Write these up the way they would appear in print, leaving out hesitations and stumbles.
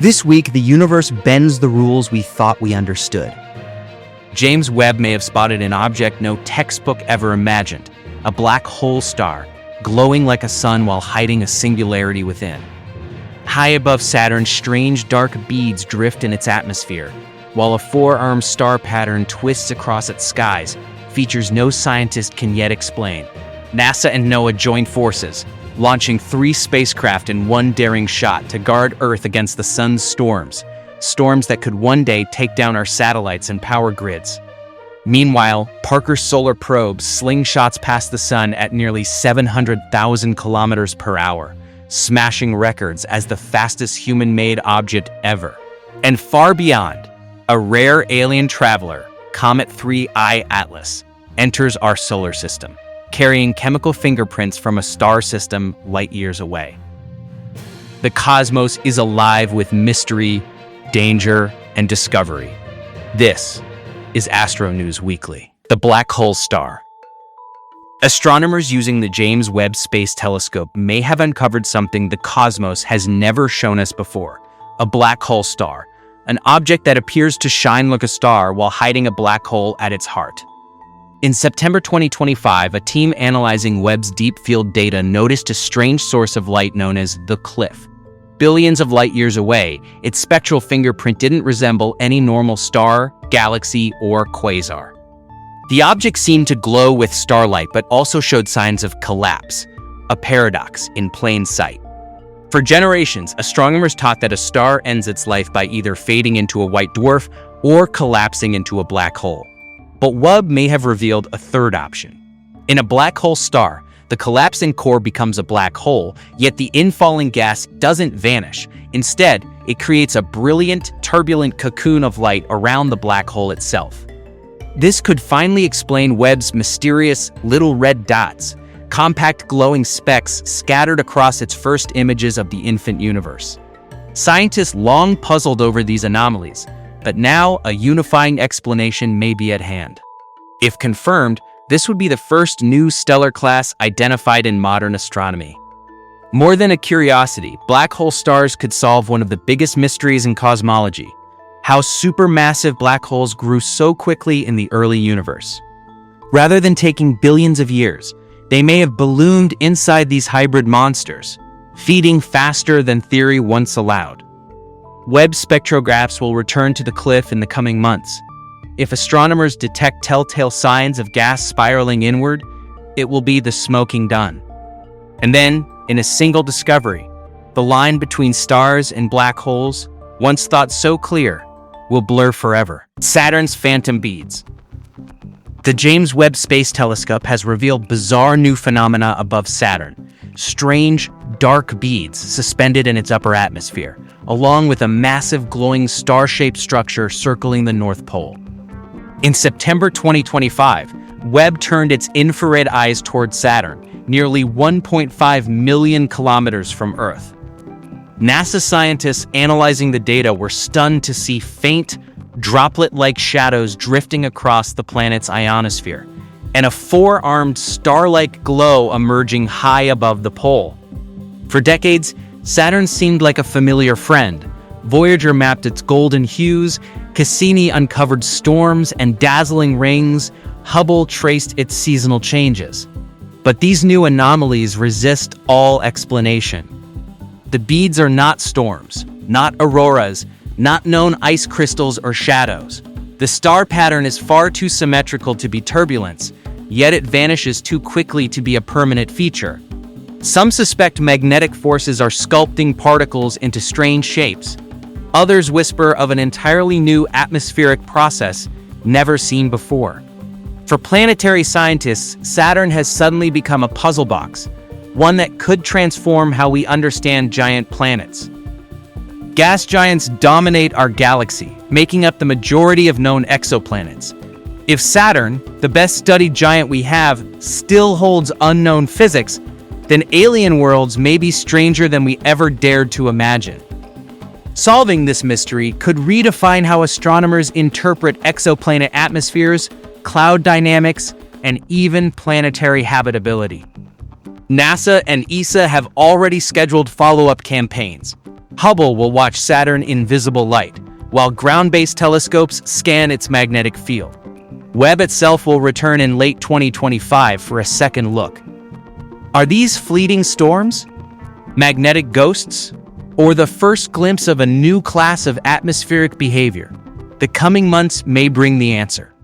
This week, the universe bends the rules we thought we understood. James Webb may have spotted an object no textbook ever imagined, a black hole star, glowing like a sun while hiding a singularity within. High above Saturn, strange dark beads drift in its atmosphere, while a four-armed star pattern twists across its skies, features no scientist can yet explain. NASA and NOAA joined forces, launching 3 spacecraft in one daring shot to guard Earth against the sun's storms that could one day take down our satellites and power grids. Meanwhile, Parker's solar probes slingshots past the sun at nearly 700,000 kilometers per hour, smashing records as the fastest human-made object ever. And far beyond, a rare alien traveler, Comet 3I Atlas, enters our solar system, carrying chemical fingerprints from a star system light years away. The cosmos is alive with mystery, danger, and discovery. This is AstroNEWS Weekly. The Black Hole Star. Astronomers using the James Webb Space Telescope may have uncovered something the cosmos has never shown us before: a black hole star, an object that appears to shine like a star while hiding a black hole at its heart. In September 2025, a team analyzing Webb's deep field data noticed a strange source of light known as the cliff. Billions of light years away, its spectral fingerprint didn't resemble any normal star, galaxy, or quasar. The object seemed to glow with starlight but also showed signs of collapse, a paradox in plain sight. For generations, astronomers taught that a star ends its life by either fading into a white dwarf or collapsing into a black hole. But Webb may have revealed a third option. In a black hole star, the collapsing core becomes a black hole, yet the infalling gas doesn't vanish. Instead, it creates a brilliant, turbulent cocoon of light around the black hole itself. This could finally explain Webb's mysterious little red dots, compact glowing specks scattered across its first images of the infant universe. Scientists long puzzled over these anomalies, but now a unifying explanation may be at hand. If confirmed, this would be the first new stellar class identified in modern astronomy. More than a curiosity, black hole stars could solve one of the biggest mysteries in cosmology: how supermassive black holes grew so quickly in the early universe. Rather than taking billions of years, they may have ballooned inside these hybrid monsters, feeding faster than theory once allowed. Webb spectrographs will return to the cliff in the coming months. If astronomers detect telltale signs of gas spiraling inward, it will be the smoking done. And then, in a single discovery, the line between stars and black holes, once thought so clear, will blur forever. Saturn's phantom beads. The James Webb Space Telescope has revealed bizarre new phenomena above Saturn: strange, dark beads suspended in its upper atmosphere, along with a massive glowing star-shaped structure circling the North Pole. In September 2025, Webb turned its infrared eyes toward Saturn, nearly 1.5 million kilometers from Earth. NASA scientists analyzing the data were stunned to see faint, droplet-like shadows drifting across the planet's ionosphere, and a four-armed star-like glow emerging high above the pole. For decades, Saturn seemed like a familiar friend. Voyager mapped its golden hues, Cassini uncovered storms and dazzling rings, Hubble traced its seasonal changes. But these new anomalies resist all explanation. The beads are not storms, not auroras, not known ice crystals or shadows. The star pattern is far too symmetrical to be turbulence, yet it vanishes too quickly to be a permanent feature. Some suspect magnetic forces are sculpting particles into strange shapes. Others whisper of an entirely new atmospheric process never seen before. For planetary scientists, Saturn has suddenly become a puzzle box, one that could transform how we understand giant planets. Gas giants dominate our galaxy, making up the majority of known exoplanets. If Saturn, the best-studied giant we have, still holds unknown physics, then alien worlds may be stranger than we ever dared to imagine. Solving this mystery could redefine how astronomers interpret exoplanet atmospheres, cloud dynamics, and even planetary habitability. NASA and ESA have already scheduled follow-up campaigns. Hubble will watch Saturn in visible light, while ground-based telescopes scan its magnetic field. Webb itself will return in late 2025 for a second look. Are these fleeting storms? Magnetic ghosts? Or the first glimpse of a new class of atmospheric behavior? The coming months may bring the answer.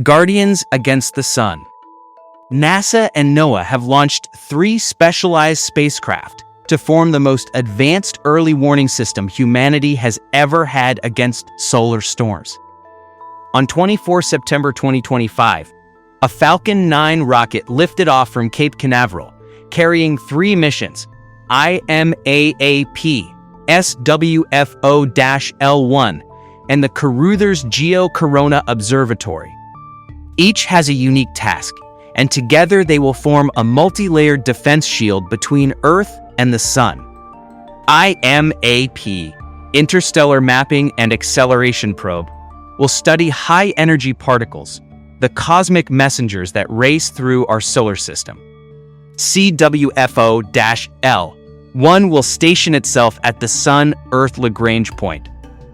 Guardians against the Sun. NASA and NOAA have launched 3 specialized spacecraft to form the most advanced early warning system humanity has ever had against solar storms. On 24 September 2025, a Falcon 9 rocket lifted off from Cape Canaveral, carrying 3 missions: IMAAP, SWFO-L1, and the Caruthers Geo-Corona Observatory. Each has a unique task, and together they will form a multi-layered defense shield between Earth and the Sun. IMAP, Interstellar Mapping and Acceleration Probe, will study high-energy particles, the cosmic messengers that race through our solar system. CWFO-L1 will station itself at the Sun-Earth Lagrange point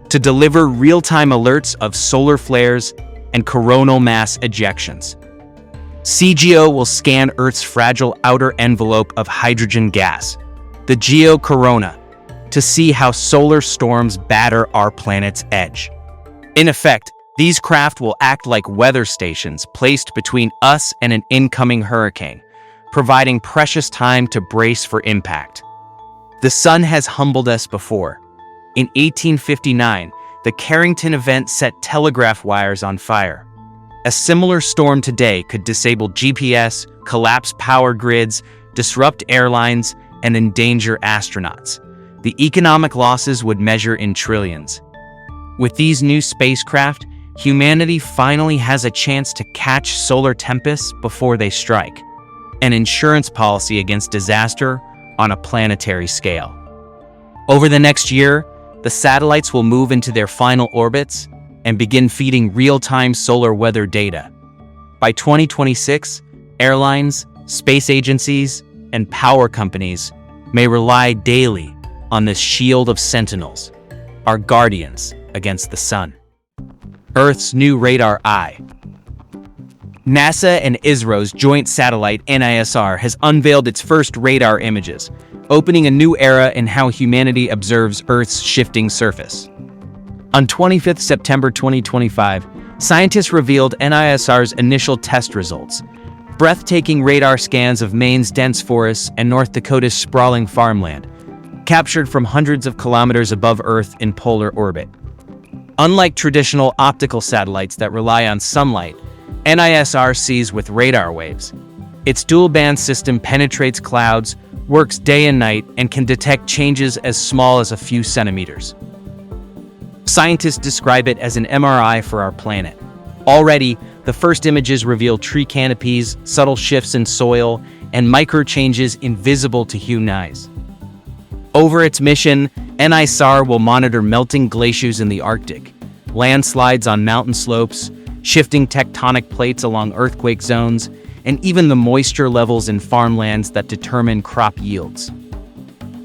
to deliver real-time alerts of solar flares and coronal mass ejections. CGO will scan Earth's fragile outer envelope of hydrogen gas, the Geo-Corona, to see how solar storms batter our planet's edge. In effect, these craft will act like weather stations placed between us and an incoming hurricane, providing precious time to brace for impact. The Sun has humbled us before. In 1859, the Carrington event set telegraph wires on fire. A similar storm today could disable GPS, collapse power grids, disrupt airlines, and endanger astronauts. The economic losses would measure in trillions. With these new spacecraft, humanity finally has a chance to catch solar tempests before they strike. An insurance policy against disaster on a planetary scale. Over the next year, the satellites will move into their final orbits and begin feeding real-time solar weather data. By 2026, airlines, space agencies, and power companies may rely daily on this shield of sentinels, our guardians against the Sun. Earth's new radar eye. NASA and ISRO's joint satellite NISR has unveiled its first radar images, opening a new era in how humanity observes Earth's shifting surface. On 25 September 2025, scientists revealed NISR's initial test results: breathtaking radar scans of Maine's dense forests and North Dakota's sprawling farmland, captured from hundreds of kilometers above Earth in polar orbit. Unlike traditional optical satellites that rely on sunlight, NISR sees with radar waves. Its dual-band system penetrates clouds, works day and night, and can detect changes as small as a few centimeters. Scientists describe it as an MRI for our planet. Already, the first images reveal tree canopies, subtle shifts in soil, and micro-changes invisible to human eyes. Over its mission, NISR will monitor melting glaciers in the Arctic, landslides on mountain slopes, shifting tectonic plates along earthquake zones, and even the moisture levels in farmlands that determine crop yields.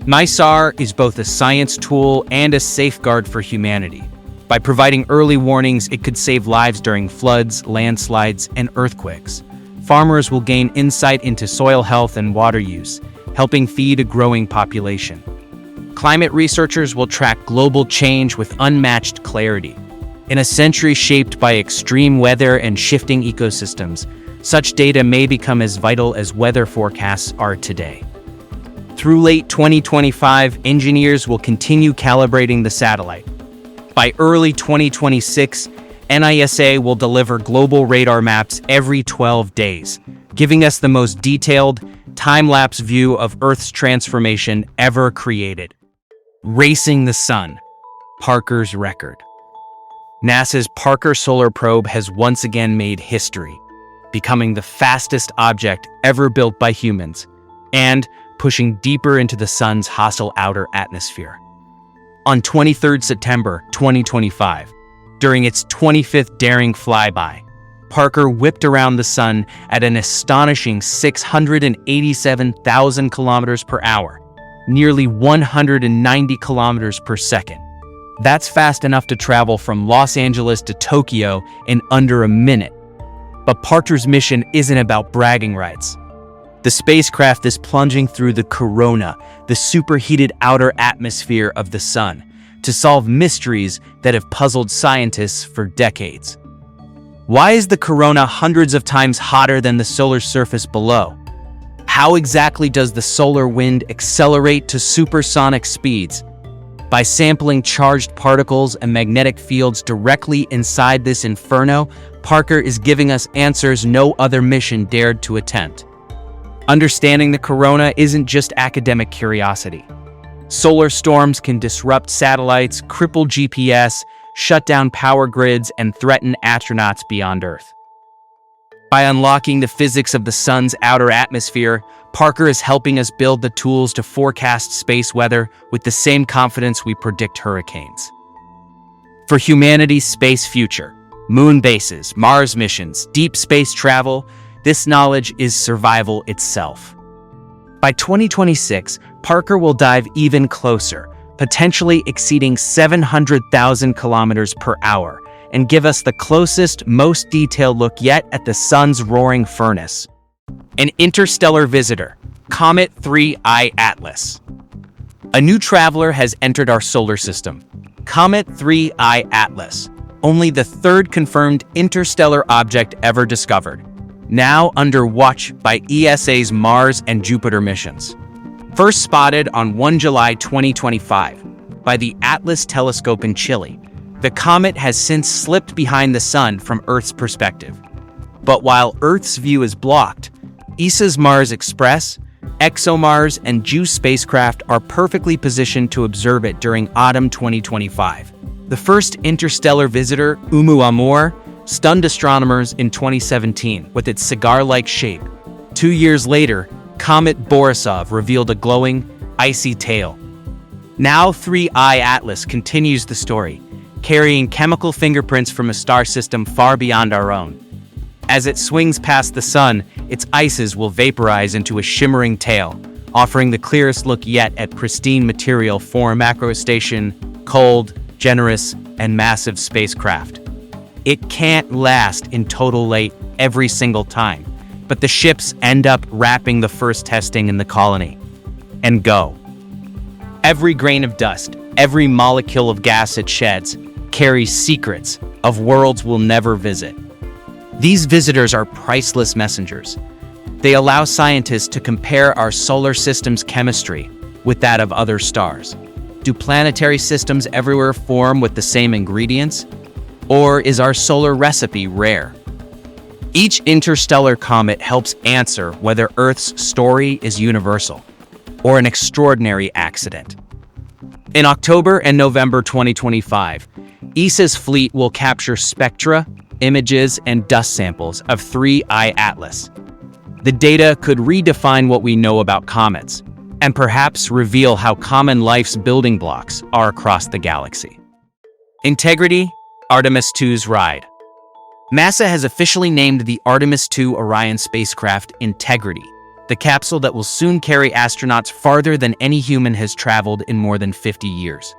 NISR is both a science tool and a safeguard for humanity. By providing early warnings, it could save lives during floods, landslides, and earthquakes. Farmers will gain insight into soil health and water use, helping feed a growing population. Climate researchers will track global change with unmatched clarity. In a century shaped by extreme weather and shifting ecosystems, such data may become as vital as weather forecasts are today. Through late 2025, engineers will continue calibrating the satellite. By early 2026, NISA will deliver global radar maps every 12 days, giving us the most detailed, time-lapse view of Earth's transformation ever created. Racing the Sun, Parker's record. NASA's Parker Solar Probe has once again made history, becoming the fastest object ever built by humans, and pushing deeper into the Sun's hostile outer atmosphere. On 23 September 2025, during its 25th daring flyby, Parker whipped around the Sun at an astonishing 687,000 kilometers per hour, nearly 190 kilometers per second. That's fast enough to travel from Los Angeles to Tokyo in under a minute. But Parker's mission isn't about bragging rights. The spacecraft is plunging through the corona, the superheated outer atmosphere of the sun, to solve mysteries that have puzzled scientists for decades. Why is the corona hundreds of times hotter than the solar surface below? How exactly does the solar wind accelerate to supersonic speeds? By sampling charged particles and magnetic fields directly inside this inferno, Parker is giving us answers no other mission dared to attempt. Understanding the corona isn't just academic curiosity. Solar storms can disrupt satellites, cripple GPS, shut down power grids, and threaten astronauts beyond Earth. By unlocking the physics of the sun's outer atmosphere, Parker is helping us build the tools to forecast space weather with the same confidence we predict hurricanes. For humanity's space future, moon bases, Mars missions, deep space travel, this knowledge is survival itself. By 2026, Parker will dive even closer, potentially exceeding 700,000 kilometers per hour, and give us the closest, most detailed look yet at the sun's roaring furnace. An interstellar visitor, Comet 3I Atlas. A new traveler has entered our solar system, Comet 3I Atlas, only the third confirmed interstellar object ever discovered, now under watch by ESA's Mars and Jupiter missions. First spotted on 1 July 2025 by the Atlas telescope in Chile, the comet has since slipped behind the sun from Earth's perspective. But while Earth's view is blocked, ESA's Mars Express, ExoMars, and JUICE spacecraft are perfectly positioned to observe it during autumn 2025. The first interstellar visitor, Oumuamua, stunned astronomers in 2017 with its cigar-like shape. 2 years later, Comet Borisov revealed a glowing, icy tail. Now 3I Atlas continues the story, carrying chemical fingerprints from a star system far beyond our own. As it swings past the sun, its ices will vaporize into a shimmering tail, offering the clearest look yet at pristine material for a macrostation, cold, generous, and massive spacecraft. It can't last in total light every single time, but the ships end up wrapping the first testing in the colony. And go. Every grain of dust, every molecule of gas it sheds, carries secrets of worlds we'll never visit. These visitors are priceless messengers. They allow scientists to compare our solar system's chemistry with that of other stars. Do planetary systems everywhere form with the same ingredients? Or is our solar recipe rare? Each interstellar comet helps answer whether Earth's story is universal or an extraordinary accident. In October and November 2025, ESA's fleet will capture spectra, images, and dust samples of 3I Atlas. The data could redefine what we know about comets, and perhaps reveal how common life's building blocks are across the galaxy. Integrity, Artemis 2's ride. NASA has officially named the Artemis 2 Orion spacecraft Integrity, the capsule that will soon carry astronauts farther than any human has traveled in more than 50 years.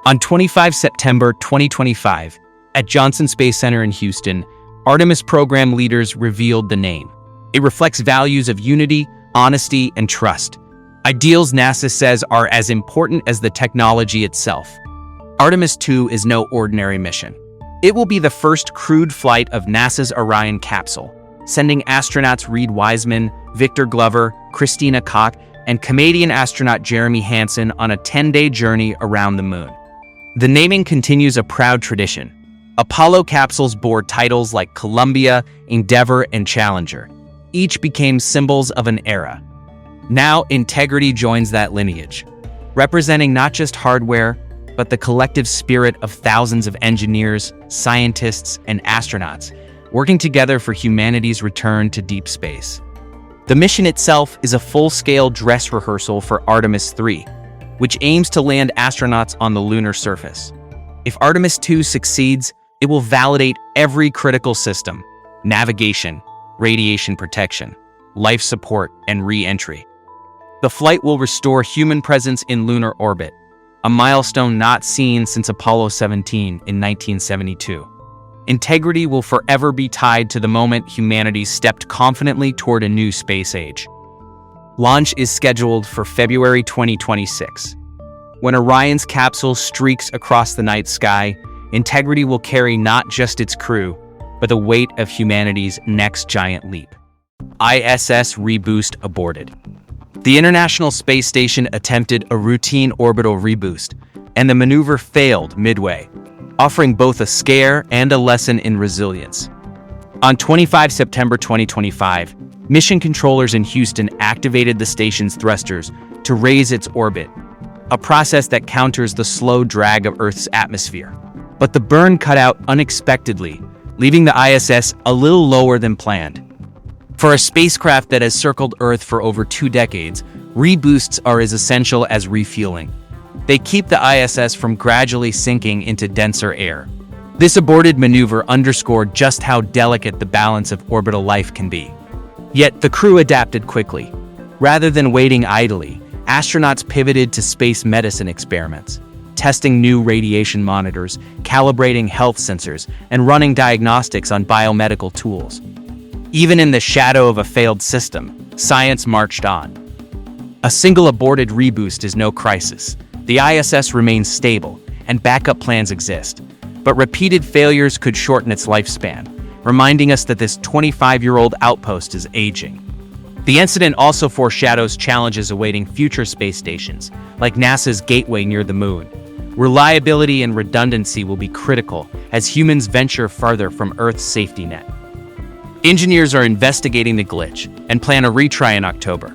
On 25 September 2025, at Johnson Space Center in Houston, Artemis program leaders revealed the name. It reflects values of unity, honesty, and trust. Ideals NASA says are as important as the technology itself. Artemis 2 is no ordinary mission. It will be the first crewed flight of NASA's Orion capsule, sending astronauts Reed Wiseman, Victor Glover, Christina Koch, and Canadian astronaut Jeremy Hansen on a 10-day journey around the moon. The naming continues a proud tradition. Apollo capsules bore titles like Columbia, Endeavour, and Challenger. Each became symbols of an era. Now, Integrity joins that lineage, representing not just hardware, but the collective spirit of thousands of engineers, scientists, and astronauts working together for humanity's return to deep space. The mission itself is a full-scale dress rehearsal for Artemis 3, which aims to land astronauts on the lunar surface. If Artemis 2 succeeds, it will validate every critical system: navigation, radiation protection, life support, and re-entry. The flight will restore human presence in lunar orbit, a milestone not seen since Apollo 17 in 1972. Integrity will forever be tied to the moment humanity stepped confidently toward a new space age. Launch is scheduled for February 2026. When Orion's capsule streaks across the night sky, Integrity will carry not just its crew, but the weight of humanity's next giant leap. ISS Reboost Aborted. The International Space Station attempted a routine orbital reboost, and the maneuver failed midway, offering both a scare and a lesson in resilience. On 25 September 2025, mission controllers in Houston activated the station's thrusters to raise its orbit, a process that counters the slow drag of Earth's atmosphere. But the burn cut out unexpectedly, leaving the ISS a little lower than planned. For a spacecraft that has circled Earth for over 2 decades, reboosts are as essential as refueling. They keep the ISS from gradually sinking into denser air. This aborted maneuver underscored just how delicate the balance of orbital life can be. Yet the crew adapted quickly. Rather than waiting idly, astronauts pivoted to space medicine experiments, testing new radiation monitors, calibrating health sensors, and running diagnostics on biomedical tools. Even in the shadow of a failed system, science marched on. A single aborted reboost is no crisis. The ISS remains stable, and backup plans exist. But repeated failures could shorten its lifespan, reminding us that this 25-year-old outpost is aging. The incident also foreshadows challenges awaiting future space stations, like NASA's Gateway near the Moon. Reliability and redundancy will be critical as humans venture farther from Earth's safety net. Engineers are investigating the glitch and plan a retry in October.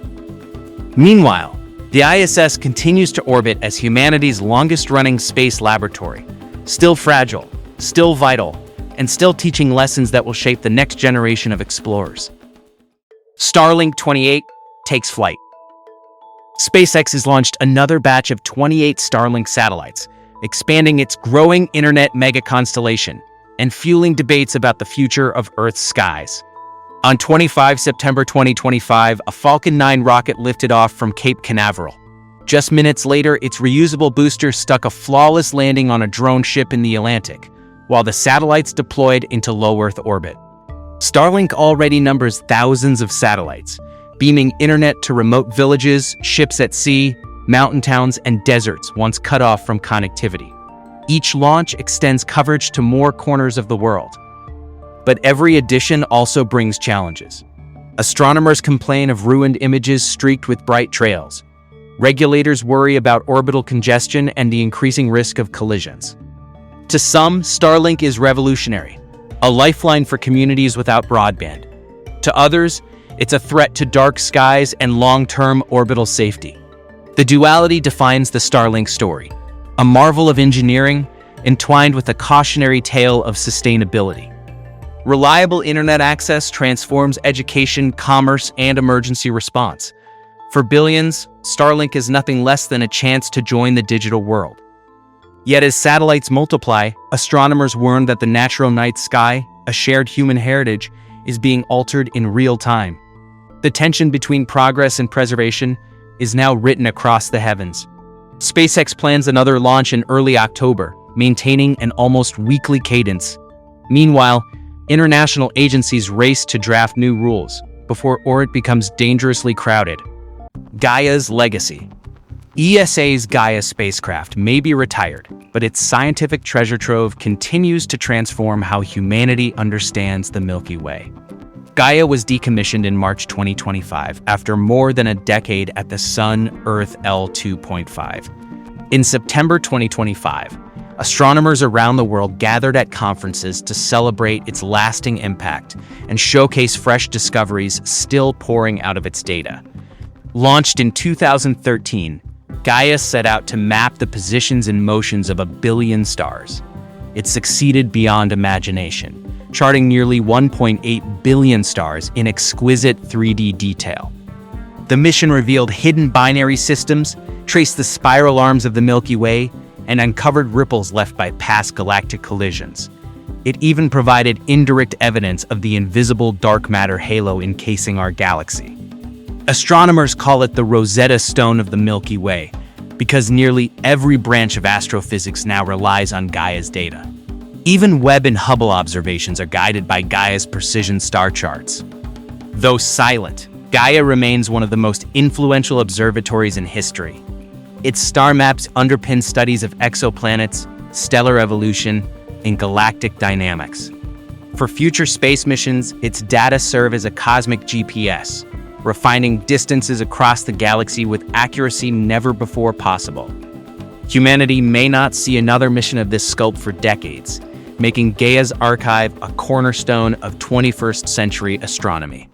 Meanwhile, the ISS continues to orbit as humanity's longest-running space laboratory, still fragile, still vital, and still teaching lessons that will shape the next generation of explorers. Starlink 28 takes flight. SpaceX has launched another batch of 28 Starlink satellites, expanding its growing internet mega-constellation and fueling debates about the future of Earth's skies. On 25 September 2025, a Falcon 9 rocket lifted off from Cape Canaveral. Just minutes later, its reusable booster stuck a flawless landing on a drone ship in the Atlantic, while the satellites deployed into low Earth orbit. Starlink already numbers thousands of satellites, beaming internet to remote villages, ships at sea, mountain towns, and deserts once cut off from connectivity. Each launch extends coverage to more corners of the world. But every addition also brings challenges. Astronomers complain of ruined images streaked with bright trails. Regulators worry about orbital congestion and the increasing risk of collisions. To some, Starlink is revolutionary, a lifeline for communities without broadband. To others, it's a threat to dark skies and long-term orbital safety. The duality defines the Starlink story, a marvel of engineering entwined with a cautionary tale of sustainability. Reliable internet access transforms education, commerce, and emergency response. For billions, Starlink is nothing less than a chance to join the digital world. Yet as satellites multiply, astronomers warn that the natural night sky, a shared human heritage, is being altered in real time. The tension between progress and preservation is now written across the heavens. SpaceX plans another launch in early October, maintaining an almost weekly cadence. Meanwhile, international agencies race to draft new rules before orbit becomes dangerously crowded. Gaia's legacy. ESA's Gaia spacecraft may be retired, but its scientific treasure trove continues to transform how humanity understands the Milky Way. Gaia was decommissioned in March 2025 after more than a decade at the Sun-Earth L2.5. In September 2025, astronomers around the world gathered at conferences to celebrate its lasting impact and showcase fresh discoveries still pouring out of its data. Launched in 2013, Gaia set out to map the positions and motions of 1 billion stars. It succeeded beyond imagination, charting nearly 1.8 billion stars in exquisite 3D detail. The mission revealed hidden binary systems, traced the spiral arms of the Milky Way, and uncovered ripples left by past galactic collisions. It even provided indirect evidence of the invisible dark matter halo encasing our galaxy. Astronomers call it the Rosetta Stone of the Milky Way, because nearly every branch of astrophysics now relies on Gaia's data. Even Webb and Hubble observations are guided by Gaia's precision star charts. Though silent, Gaia remains one of the most influential observatories in history. Its star maps underpin studies of exoplanets, stellar evolution, and galactic dynamics. For future space missions, its data serve as a cosmic GPS, refining distances across the galaxy with accuracy never before possible. Humanity may not see another mission of this scope for decades, making Gaia's archive a cornerstone of 21st century astronomy.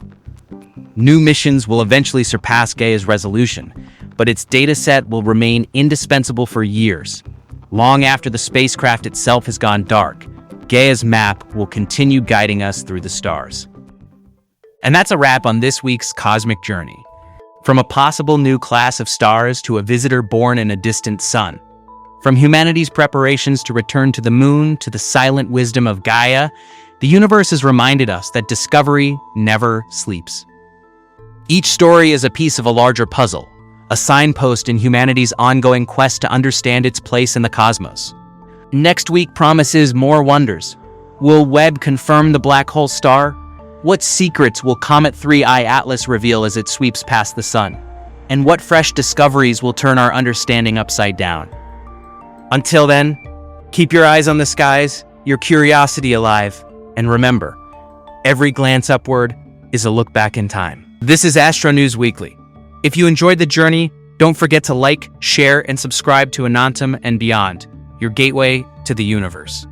New missions will eventually surpass Gaia's resolution, but its dataset will remain indispensable for years. Long after the spacecraft itself has gone dark, Gaia's map will continue guiding us through the stars. And that's a wrap on this week's cosmic journey. From a possible new class of stars to a visitor born in a distant sun. From humanity's preparations to return to the moon to the silent wisdom of Gaia, the universe has reminded us that discovery never sleeps. Each story is a piece of a larger puzzle, a signpost in humanity's ongoing quest to understand its place in the cosmos. Next week promises more wonders. Will Webb confirm the black hole star? What secrets will Comet 3I Atlas reveal as it sweeps past the sun? And what fresh discoveries will turn our understanding upside down? Until then, keep your eyes on the skies, your curiosity alive, and remember, every glance upward is a look back in time. This is AstroNEWS Weekly. If you enjoyed the journey, don't forget to like, share, and subscribe to Anantam and Beyond, your gateway to the universe.